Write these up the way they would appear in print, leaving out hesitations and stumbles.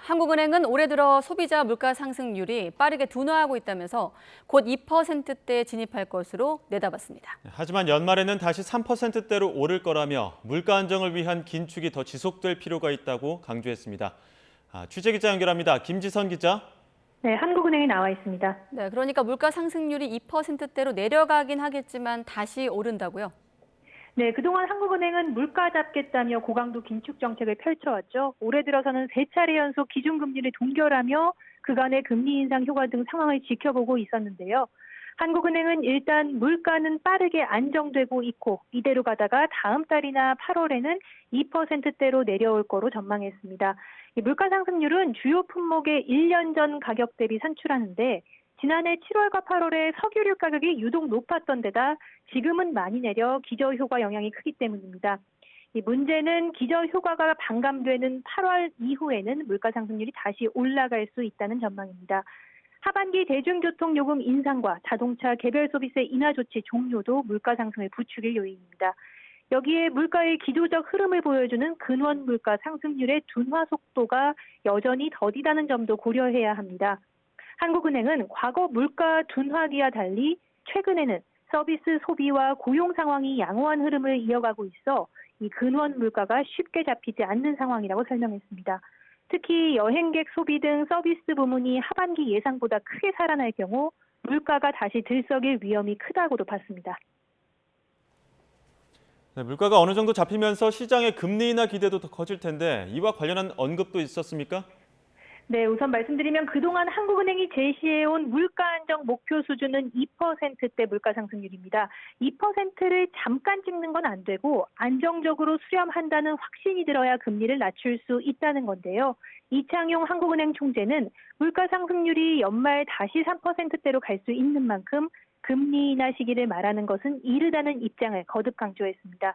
한국은행은 올해 들어 소비자 물가 상승률이 빠르게 둔화하고 있다면서 곧 2%대에 진입할 것으로 내다봤습니다. 하지만 연말에는 다시 3%대로 오를 거라며 물가 안정을 위한 긴축이 더 지속될 필요가 있다고 강조했습니다. 취재기자 연결합니다. 김지선 기자. 네, 한국은행에 나와 있습니다. 네, 그러니까 물가 상승률이 2%대로 내려가긴 하겠지만 다시 오른다고요? 네, 그동안 한국은행은 물가 잡겠다며 고강도 긴축 정책을 펼쳐왔죠. 올해 들어서는 3차례 연속 기준금리를 동결하며 그간의 금리 인상 효과 등 상황을 지켜보고 있었는데요. 한국은행은 일단 물가는 빠르게 안정되고 있고 이대로 가다가 다음 달이나 8월에는 2%대로 내려올 거로 전망했습니다. 이 물가 상승률은 주요 품목의 1년 전 가격 대비 산출하는데 지난해 7월과 8월에 석유류 가격이 유독 높았던 데다 지금은 많이 내려 기저효과 영향이 크기 때문입니다. 이 문제는 기저효과가 반감되는 8월 이후에는 물가 상승률이 다시 올라갈 수 있다는 전망입니다. 하반기 대중교통 요금 인상과 자동차 개별 소비세 인하 조치 종료도 물가 상승을 부추길 요인입니다. 여기에 물가의 기조적 흐름을 보여주는 근원 물가 상승률의 둔화 속도가 여전히 더디다는 점도 고려해야 합니다. 한국은행은 과거 물가 둔화기와 달리 최근에는 서비스 소비와 고용 상황이 양호한 흐름을 이어가고 있어 이 근원 물가가 쉽게 잡히지 않는 상황이라고 설명했습니다. 특히 여행객 소비 등 서비스 부문이 하반기 예상보다 크게 살아날 경우 물가가 다시 들썩일 위험이 크다고도 봤습니다. 네, 물가가 어느 정도 잡히면서 시장의 금리 인하 기대도 더 커질 텐데 이와 관련한 언급도 있었습니까? 네, 우선 말씀드리면 그동안 한국은행이 제시해온 물가 안정 목표 수준은 2%대 물가 상승률입니다. 2%를 잠깐 찍는 건 안 되고 안정적으로 수렴한다는 확신이 들어야 금리를 낮출 수 있다는 건데요. 이창용 한국은행 총재는 물가 상승률이 연말 다시 3%대로 갈 수 있는 만큼 금리 인하 시기를 말하는 것은 이르다는 입장을 거듭 강조했습니다.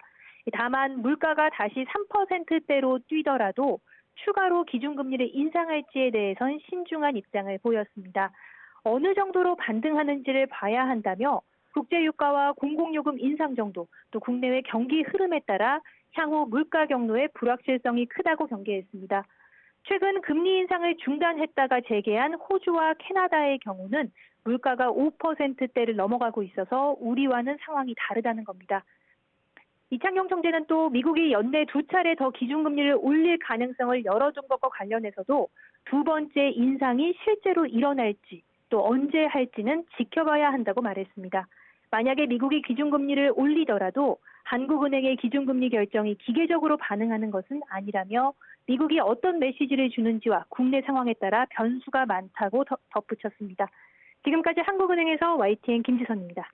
다만 물가가 다시 3%대로 뛰더라도 추가로 기준금리를 인상할지에 대해선 신중한 입장을 보였습니다. 어느 정도로 반등하는지를 봐야 한다며 국제유가와 공공요금 인상 정도, 또 국내외 경기 흐름에 따라 향후 물가 경로의 불확실성이 크다고 경계했습니다. 최근 금리 인상을 중단했다가 재개한 호주와 캐나다의 경우는 물가가 5%대를 넘어가고 있어서 우리와는 상황이 다르다는 겁니다. 이창용 총재는 또 미국이 연내 2차례 더 기준금리를 올릴 가능성을 열어둔 것과 관련해서도 두 번째 인상이 실제로 일어날지 또 언제 할지는 지켜봐야 한다고 말했습니다. 만약에 미국이 기준금리를 올리더라도 한국은행의 기준금리 결정이 기계적으로 반응하는 것은 아니라며 미국이 어떤 메시지를 주는지와 국내 상황에 따라 변수가 많다고 덧붙였습니다. 지금까지 한국은행에서 YTN 김지선입니다.